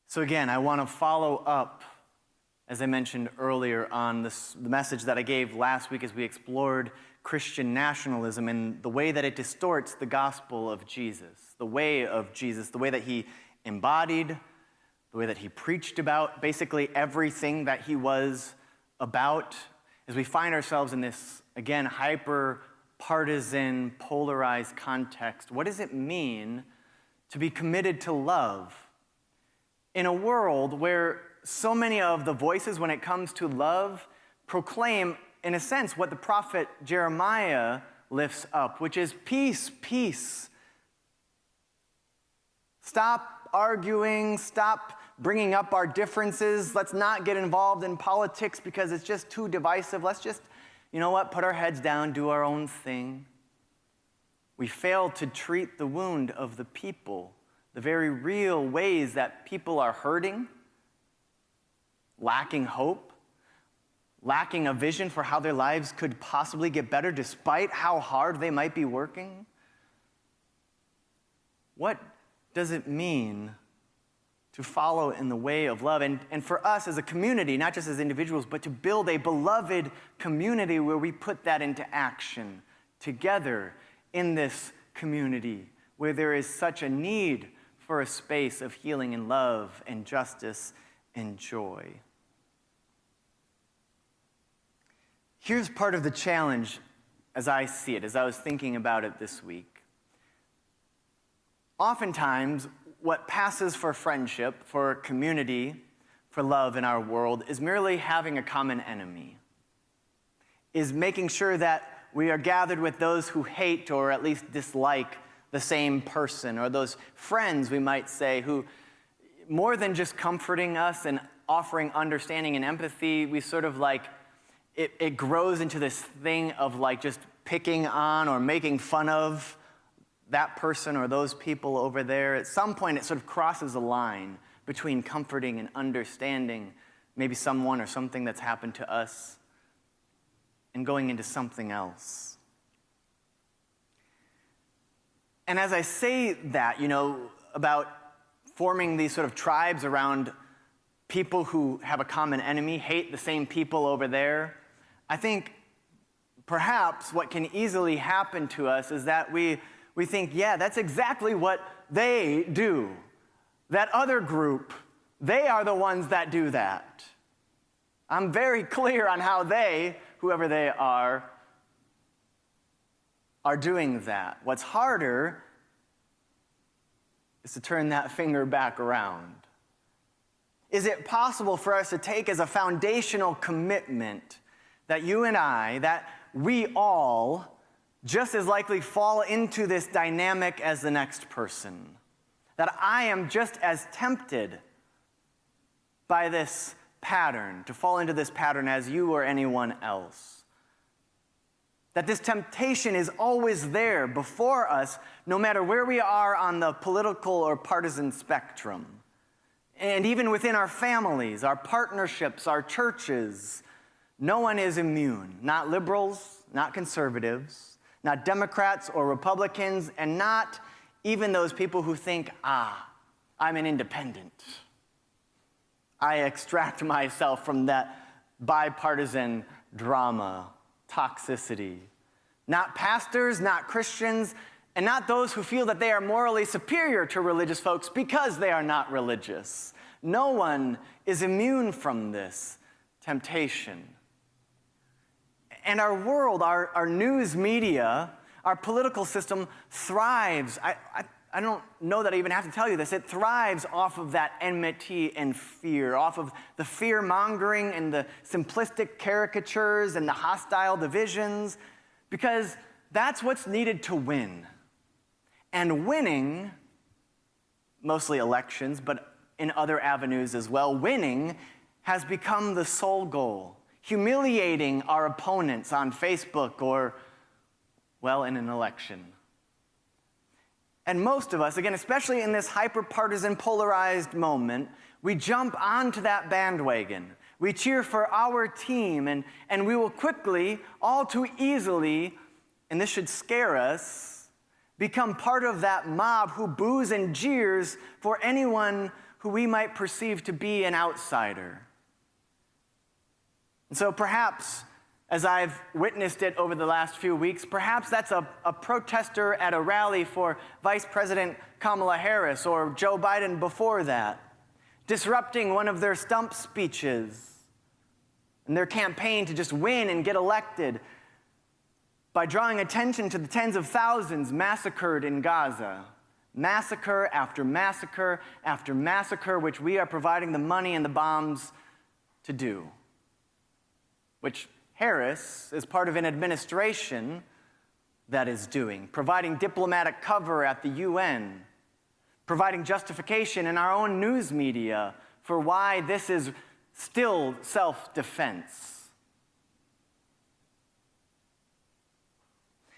So again, I want to follow up, as I mentioned earlier, on the message that I gave last week as we explored Christian nationalism and the way that it distorts the gospel of Jesus, the way of Jesus, the way that he embodied, the way that he preached about, basically everything that he was about, as we find ourselves in this, again, hyper-partisan, polarized context. What does it mean to be committed to love in a world where so many of the voices when it comes to love proclaim, in a sense, what the prophet Jeremiah lifts up, which is peace, peace. Stop arguing, stop bringing up our differences. Let's not get involved in politics because it's just too divisive. Let's just, you know what, put our heads down, do our own thing. We fail to treat the wound of the people, the very real ways that people are hurting, lacking hope, lacking a vision for how their lives could possibly get better despite how hard they might be working. What does it mean to follow in the way of love? And for us as a community, not just as individuals, but to build a beloved community where we put that into action together in this community where there is such a need for a space of healing and love and justice and joy. Here's part of the challenge as I see it, as I was thinking about it this week. Oftentimes, what passes for friendship, for community, for love in our world is merely having a common enemy, is making sure that we are gathered with those who hate or at least dislike the same person, or those friends, we might say, who more than just comforting us and offering understanding and empathy, we sort of like, it grows into this thing of like just picking on or making fun of that person or those people over there. At some point, it sort of crosses a line between comforting and understanding maybe someone or something that's happened to us and going into something else. And as I say that, about forming these sort of tribes around people who have a common enemy, hate the same people over there, I think perhaps what can easily happen to us is that we think, yeah, that's exactly what they do. That other group, they are the ones that do that. I'm very clear on how they, whoever they are doing that. What's harder is to turn that finger back around. Is it possible for us to take as a foundational commitment that you and I, that we all just as likely fall into this dynamic as the next person? That I am just as tempted by this pattern, to fall into this pattern as you or anyone else? That this temptation is always there before us, no matter where we are on the political or partisan spectrum. And even within our families, our partnerships, our churches, no one is immune. Not liberals, not conservatives, not Democrats or Republicans, and not even those people who think, I'm an independent. I extract myself from that bipartisan drama, toxicity. Not pastors, not Christians, and not those who feel that they are morally superior to religious folks because they are not religious. No one is immune from this temptation. And our world, our news media, our political system thrives. I don't know that I even have to tell you this. It thrives off of that enmity and fear, off of the fear-mongering and the simplistic caricatures and the hostile divisions, because that's what's needed to win. And winning, mostly elections, but in other avenues as well, winning has become the sole goal. Humiliating our opponents on Facebook or, well, in an election. And most of us, again, especially in this hyper-partisan, polarized moment, we jump onto that bandwagon. We cheer for our team, and we will quickly, all too easily, and this should scare us, become part of that mob who boos and jeers for anyone who we might perceive to be an outsider. And so perhaps, as I've witnessed it over the last few weeks, perhaps that's a protester at a rally for Vice President Kamala Harris or Joe Biden before that, disrupting one of their stump speeches and their campaign to just win and get elected by drawing attention to the tens of thousands massacred in Gaza. Massacre after massacre after massacre, which we are providing the money and the bombs to do. Which Harris is part of an administration that is doing, providing diplomatic cover at the UN, providing justification in our own news media for why this is still self-defense.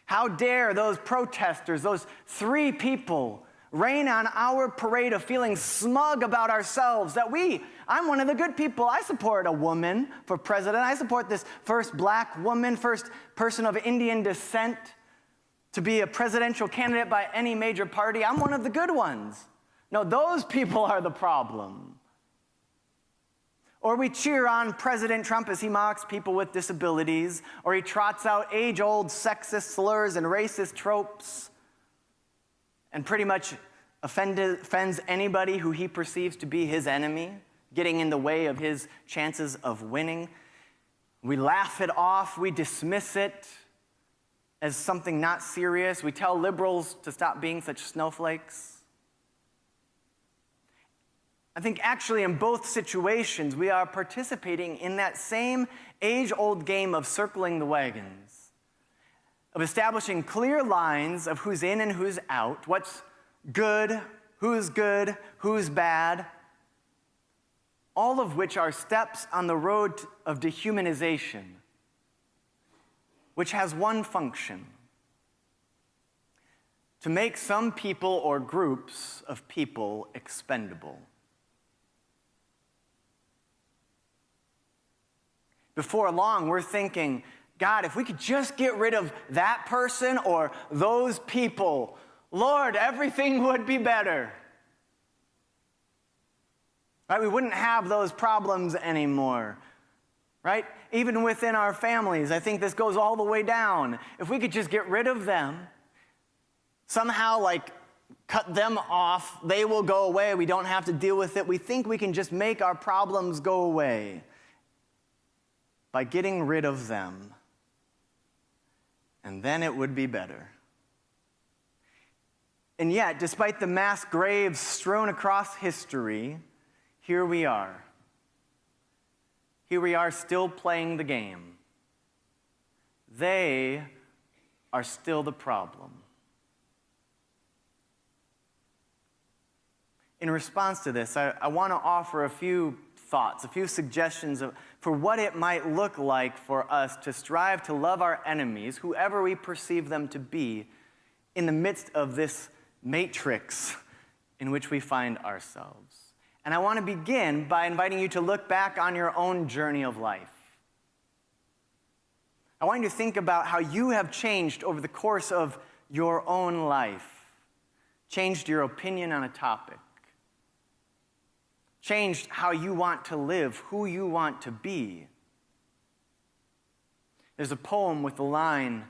How dare those protesters, those 3 people, rain on our parade of feeling smug about ourselves, that I'm one of the good people. I support a woman for president. I support this first black woman, first person of Indian descent to be a presidential candidate by any major party. I'm one of the good ones. No, those people are the problem. Or we cheer on President Trump as he mocks people with disabilities, or he trots out age-old sexist slurs and racist tropes, and pretty much offends anybody who he perceives to be his enemy, getting in the way of his chances of winning. We laugh it off, we dismiss it as something not serious. We tell liberals to stop being such snowflakes. I think actually in both situations, we are participating in that same age-old game of circling the wagons, of establishing clear lines of who's in and who's out, what's good, who's bad, all of which are steps on the road of dehumanization, which has one function: to make some people or groups of people expendable. Before long, we're thinking, God, if we could just get rid of that person or those people, Lord, everything would be better. Right? We wouldn't have those problems anymore. Right? Even within our families, I think this goes all the way down. If we could just get rid of them, somehow cut them off, they will go away, we don't have to deal with it. We think we can just make our problems go away by getting rid of them, and then it would be better. And yet, despite the mass graves strewn across history, here we are. Here we are still playing the game. They are still the problem. In response to this, I want to offer a few thoughts, a few suggestions for what it might look like for us to strive to love our enemies, whoever we perceive them to be, in the midst of this matrix in which we find ourselves. And I want to begin by inviting you to look back on your own journey of life. I want you to think about how you have changed over the course of your own life, changed your opinion on a topic, changed how you want to live, who you want to be. There's a poem with the line,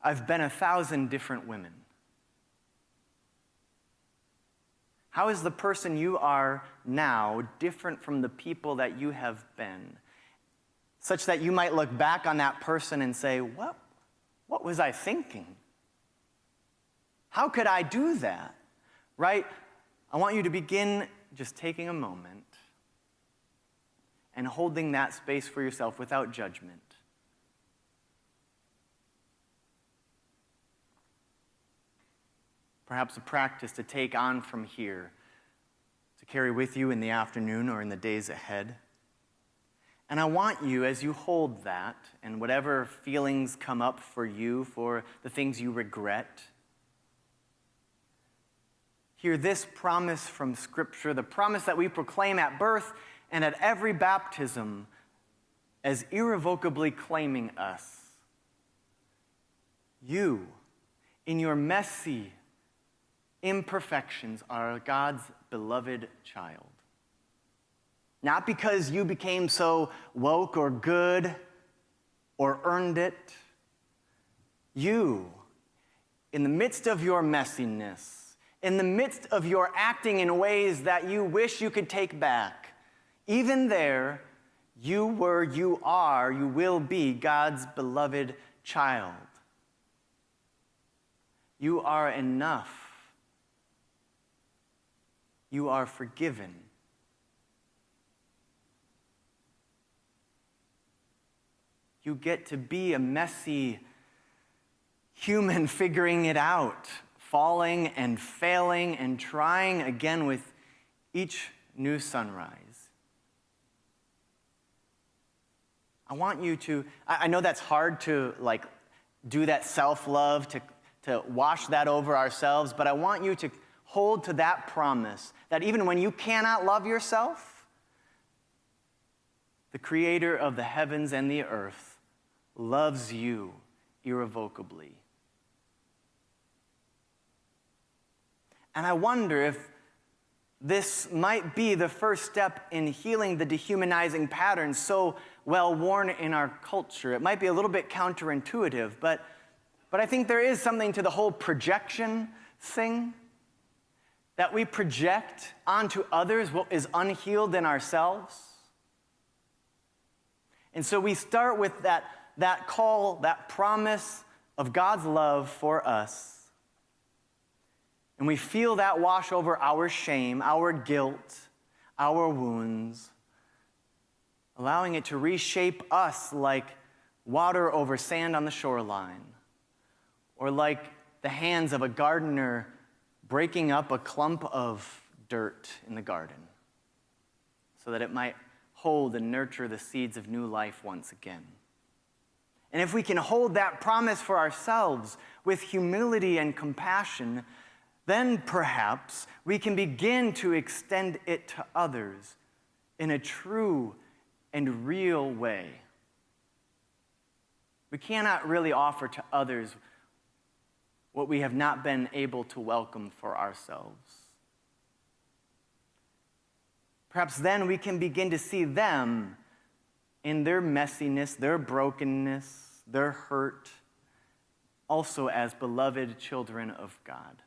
"I've been 1,000 different women." How is the person you are now different from the people that you have been, such that you might look back on that person and say, what was I thinking? How could I do that? Right? I want you to begin just taking a moment and holding that space for yourself without judgment. Perhaps a practice to take on from here, to carry with you in the afternoon or in the days ahead. And I want you, as you hold that, and whatever feelings come up for you, for the things you regret, hear this promise from Scripture, the promise that we proclaim at birth and at every baptism as irrevocably claiming us. You, in your messy, imperfections are God's beloved child. Not because you became so woke or good or earned it. You, in the midst of your messiness, in the midst of your acting in ways that you wish you could take back, even there, you were, you are, you will be God's beloved child. You are enough. You are forgiven. You get to be a messy human figuring it out, falling and failing and trying again with each new sunrise. I want you to, I know that's hard to do that self-love, to wash that over ourselves, but I want you to hold to that promise that even when you cannot love yourself, the creator of the heavens and the earth loves you irrevocably. And I wonder if this might be the first step in healing the dehumanizing patterns so well worn in our culture. It might be a little bit counterintuitive, but I think there is something to the whole projection thing, that we project onto others what is unhealed in ourselves. And so we start with that call, that promise of God's love for us. And we feel that wash over our shame, our guilt, our wounds, allowing it to reshape us like water over sand on the shoreline, or like the hands of a gardener breaking up a clump of dirt in the garden so that it might hold and nurture the seeds of new life once again. And if we can hold that promise for ourselves with humility and compassion, then perhaps we can begin to extend it to others in a true and real way. We cannot really offer to others what we have not been able to welcome for ourselves. Perhaps then we can begin to see them in their messiness, their brokenness, their hurt, also as beloved children of God.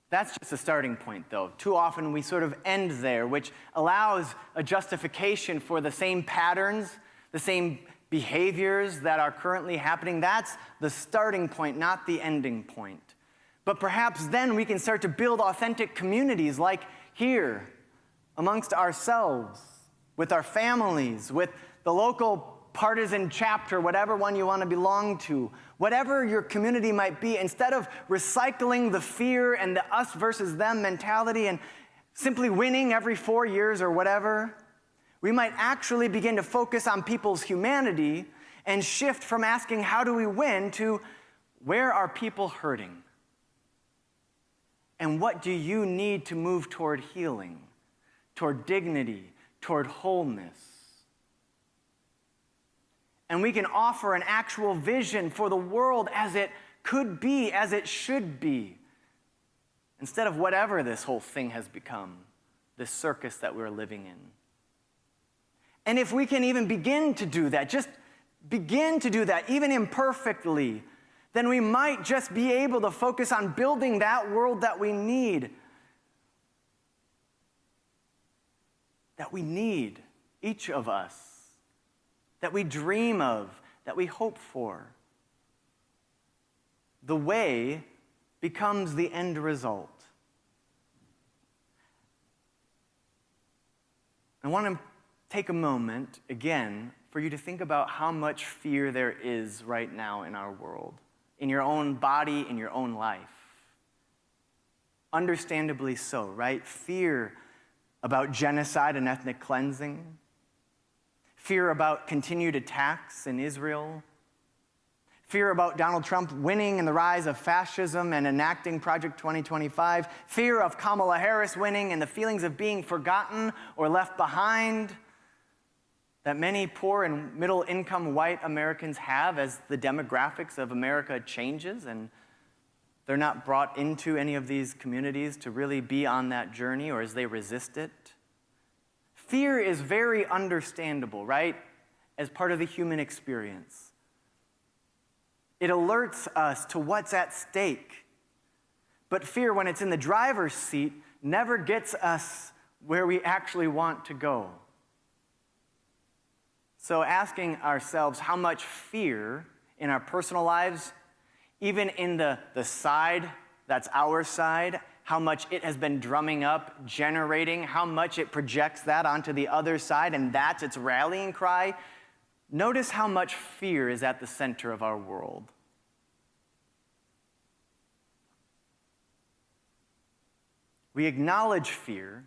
That's just a starting point, though. Too often we sort of end there, which allows a justification for the same patterns, the same behaviors that are currently happening. That's the starting point, not the ending point. But perhaps then we can start to build authentic communities like here, amongst ourselves, with our families, with the local partisan chapter, whatever one you want to belong to, whatever your community might be. Instead of recycling the fear and the us versus them mentality and simply winning every 4 years or whatever, we might actually begin to focus on people's humanity and shift from asking how do we win to where are people hurting? And what do you need to move toward healing, toward dignity, toward wholeness? And we can offer an actual vision for the world as it could be, as it should be, instead of whatever this whole thing has become, this circus that we're living in. And if we can even begin to do that, just begin to do that, even imperfectly, then we might just be able to focus on building that world that we need. That we need, each of us. That we dream of, that we hope for. The way becomes the end result. I want to take a moment, again, for you to think about how much fear there is right now in our world, in your own body, in your own life. Understandably so, right? Fear about genocide and ethnic cleansing. Fear about continued attacks in Israel. Fear about Donald Trump winning and the rise of fascism and enacting Project 2025. Fear of Kamala Harris winning and the feelings of being forgotten or left behind that many poor and middle-income white Americans have as the demographics of America changes and they're not brought into any of these communities to really be on that journey, or as they resist it. Fear is very understandable, right? As part of the human experience. It alerts us to what's at stake. But fear, when it's in the driver's seat, never gets us where we actually want to go. So asking ourselves how much fear in our personal lives, even in the side that's our side, how much it has been drumming up, generating, how much it projects that onto the other side, and that's its rallying cry. Notice how much fear is at the center of our world. We acknowledge fear.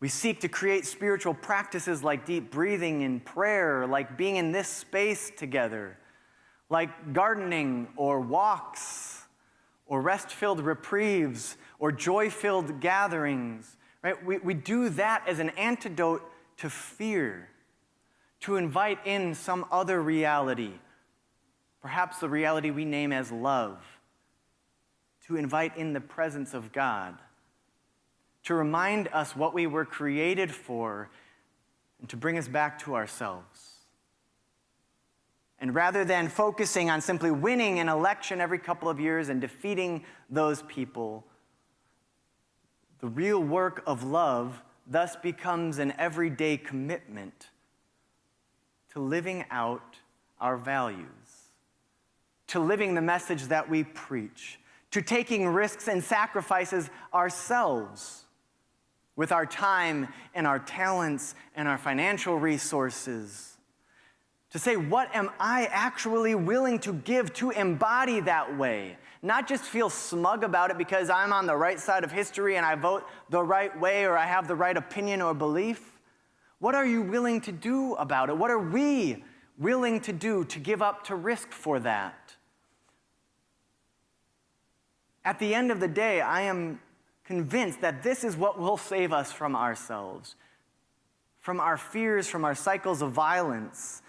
We seek to create spiritual practices like deep breathing and prayer, like being in this space together, like gardening or walks or rest-filled reprieves or joy-filled gatherings. Right? We do that as an antidote to fear, to invite in some other reality, perhaps the reality we name as love, to invite in the presence of God, to remind us what we were created for, and to bring us back to ourselves. And rather than focusing on simply winning an election every couple of years and defeating those people, the real work of love thus becomes an everyday commitment to living out our values, to living the message that we preach, to taking risks and sacrifices ourselves with our time and our talents and our financial resources, to say, what am I actually willing to give to embody that way? Not just feel smug about it because I'm on the right side of history and I vote the right way or I have the right opinion or belief. What are you willing to do about it? What are we willing to do to give up to risk for that? At the end of the day, I am convinced that this is what will save us from ourselves, from our fears, from our cycles of violence.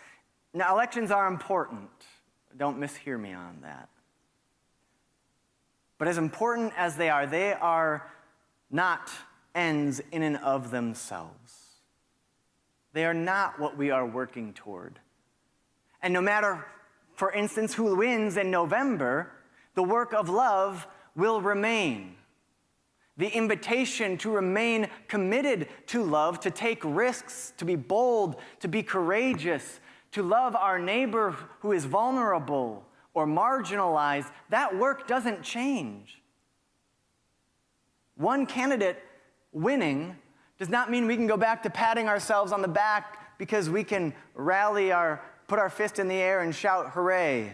Now, elections are important. Don't mishear me on that. But as important as they are not ends in and of themselves. They are not what we are working toward. And no matter, for instance, who wins in November, the work of love will remain. The invitation to remain committed to love, to take risks, to be bold, to be courageous, to love our neighbor who is vulnerable or marginalized, that work doesn't change. One candidate winning does not mean we can go back to patting ourselves on the back because we can put our fist in the air and shout hooray.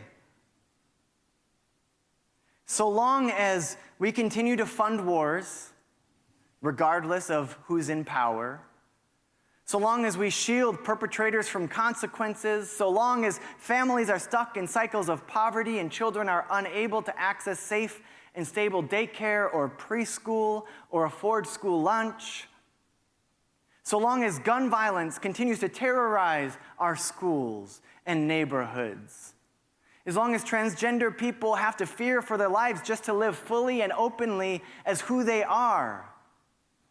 So long as we continue to fund wars, regardless of who's in power, so long as we shield perpetrators from consequences, so long as families are stuck in cycles of poverty and children are unable to access safe and stable daycare or preschool or afford school lunch, so long as gun violence continues to terrorize our schools and neighborhoods, as long as transgender people have to fear for their lives just to live fully and openly as who they are,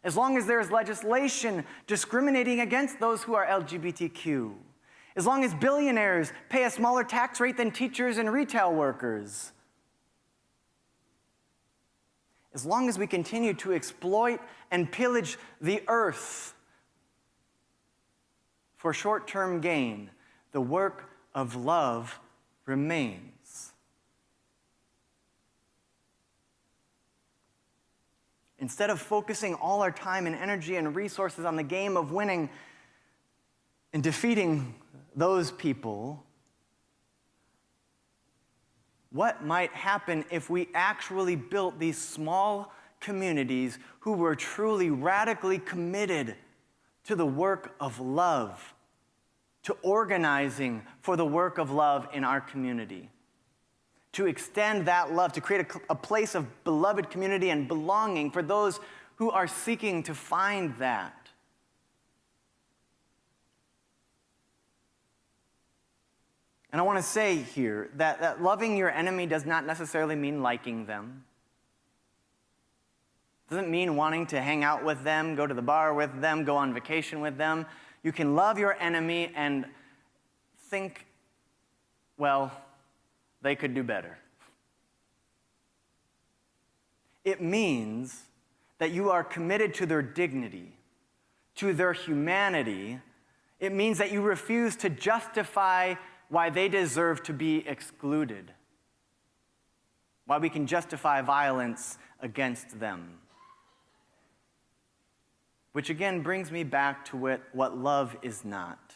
as long as there is legislation discriminating against those who are LGBTQ, as long as billionaires pay a smaller tax rate than teachers and retail workers, as long as we continue to exploit and pillage the earth for short-term gain, the work of love remains. Instead of focusing all our time and energy and resources on the game of winning and defeating those people, what might happen if we actually built these small communities who were truly radically committed to the work of love, to organizing for the work of love in our community, to extend that love, to create a place of beloved community and belonging for those who are seeking to find that. And I want to say here that loving your enemy does not necessarily mean liking them. It doesn't mean wanting to hang out with them, go to the bar with them, go on vacation with them. You can love your enemy and think, well, they could do better. It means that you are committed to their dignity, to their humanity. It means that you refuse to justify why they deserve to be excluded, why we can justify violence against them. Which again brings me back to what love is not.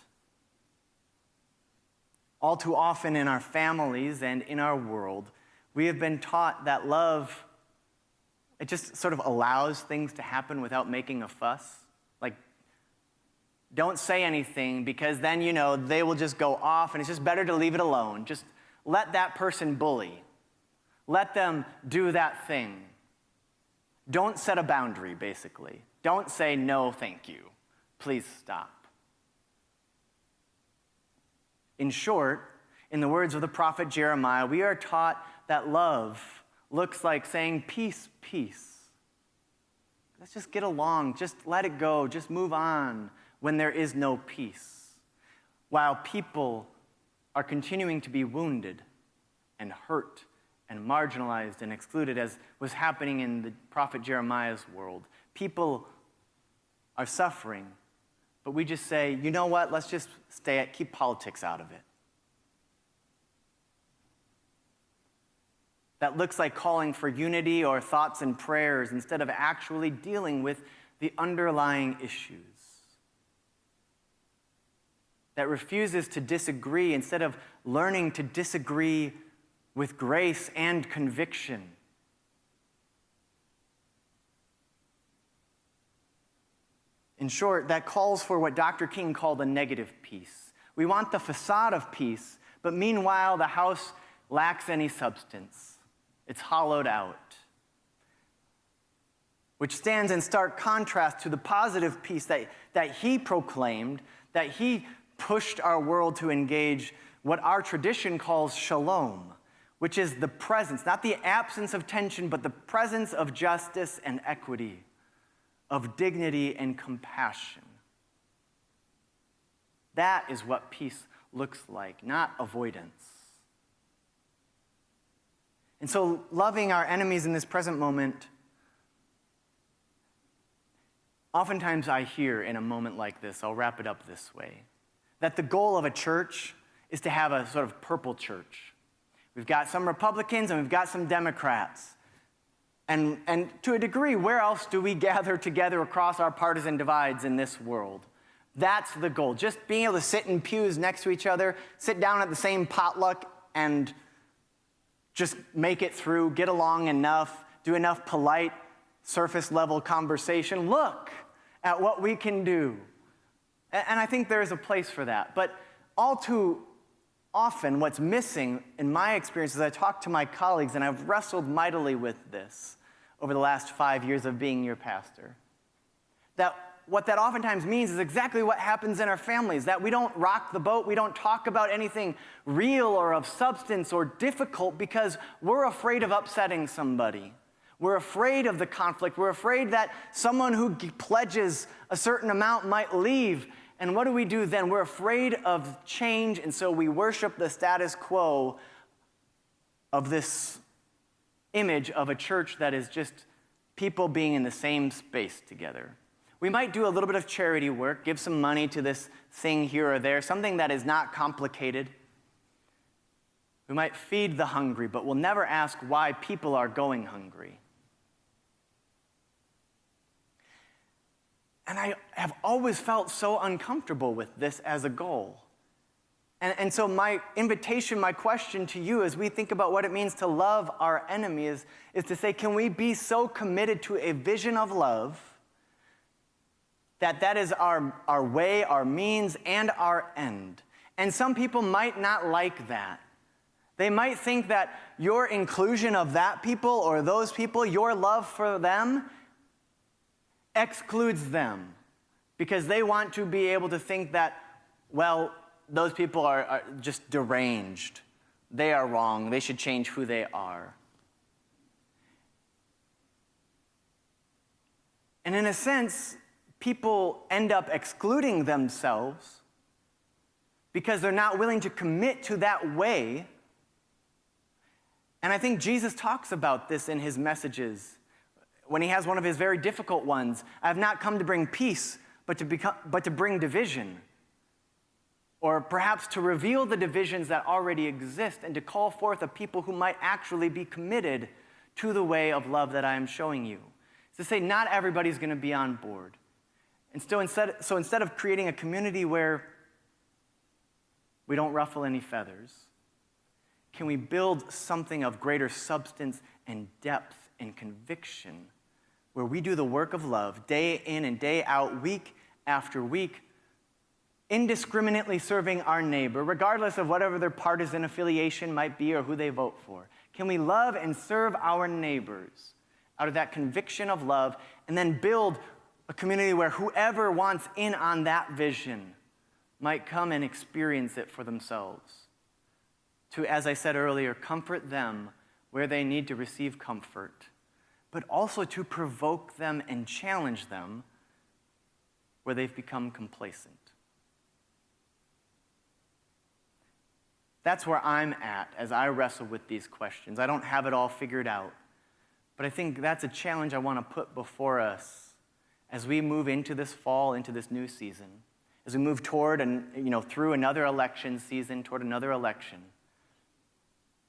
All too often in our families and in our world, we have been taught that love, it just sort of allows things to happen without making a fuss. Like, don't say anything because then, they will just go off and it's just better to leave it alone. Just let that person bully. Let them do that thing. Don't set a boundary, basically. Don't say, no, thank you. Please stop. In short, in the words of the prophet Jeremiah, we are taught that love looks like saying, peace, peace. Let's just get along. Just let it go. Just move on when there is no peace. While people are continuing to be wounded and hurt and marginalized and excluded, as was happening in the prophet Jeremiah's world. People are suffering, but we just say, you know what, let's just keep politics out of it. That looks like calling for unity or thoughts and prayers instead of actually dealing with the underlying issues. That refuses to disagree instead of learning to disagree with grace and conviction. In short, that calls for what Dr. King called a negative peace. We want the facade of peace, but meanwhile the house lacks any substance. It's hollowed out. Which stands in stark contrast to the positive peace that he proclaimed, that he pushed our world to engage what our tradition calls shalom, which is the presence, not the absence of tension, but the presence of justice and equity, of dignity and compassion. That is what peace looks like, not avoidance. And so loving our enemies in this present moment, oftentimes I hear in a moment like this, I'll wrap it up this way, that the goal of a church is to have a sort of purple church. We've got some Republicans and we've got some Democrats. And to a degree, where else do we gather together across our partisan divides in this world? That's the goal. Just being able to sit in pews next to each other, sit down at the same potluck, and just make it through, get along enough, do enough polite, surface-level conversation. Look at what we can do. And I think there is a place for that. But all too often, what's missing in my experience as I talk to my colleagues, and I've wrestled mightily with this over the last 5 years of being your pastor, that what that oftentimes means is exactly what happens in our families, that we don't rock the boat, we don't talk about anything real or of substance or difficult because we're afraid of upsetting somebody. We're afraid of the conflict. We're afraid that someone who pledges a certain amount might leave. And what do we do then? We're afraid of change, and so we worship the status quo of this image of a church that is just people being in the same space together. We might do a little bit of charity work, give some money to this thing here or there, something that is not complicated. We might feed the hungry, but we'll never ask why people are going hungry. And I have always felt so uncomfortable with this as a goal. And so my invitation, my question to you as we think about what it means to love our enemies is to say, can we be so committed to a vision of love that is our way, our means, and our end? And some people might not like that. They might think that your inclusion of that people or those people, your love for them, excludes them because they want to be able to think that, well, those people are just deranged. They are wrong. They should change who they are. And in a sense, people end up excluding themselves because they're not willing to commit to that way. And I think Jesus talks about this in his messages when he has one of his very difficult ones. I have not come to bring peace, but to bring division. Or perhaps to reveal the divisions that already exist and to call forth a people who might actually be committed to the way of love that I am showing you. It's to say not everybody's going to be on board. And so instead of creating a community where we don't ruffle any feathers, can we build something of greater substance and depth and conviction where we do the work of love day in and day out, week after week, indiscriminately serving our neighbor, regardless of whatever their partisan affiliation might be or who they vote for? Can we love and serve our neighbors out of that conviction of love and then build a community where whoever wants in on that vision might come and experience it for themselves? To, as I said earlier, comfort them where they need to receive comfort, but also to provoke them and challenge them where they've become complacent. That's where I'm at as I wrestle with these questions. I don't have it all figured out, but I think that's a challenge I want to put before us as we move into this fall, into this new season, as we move toward and through another election season, toward another election.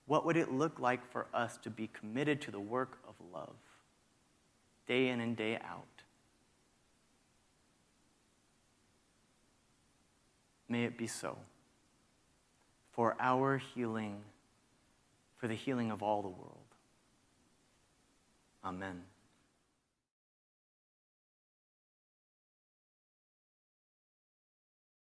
What would it look like for us to be committed to the work of love, day in and day out? May it be so, for our healing, for the healing of all the world. Amen.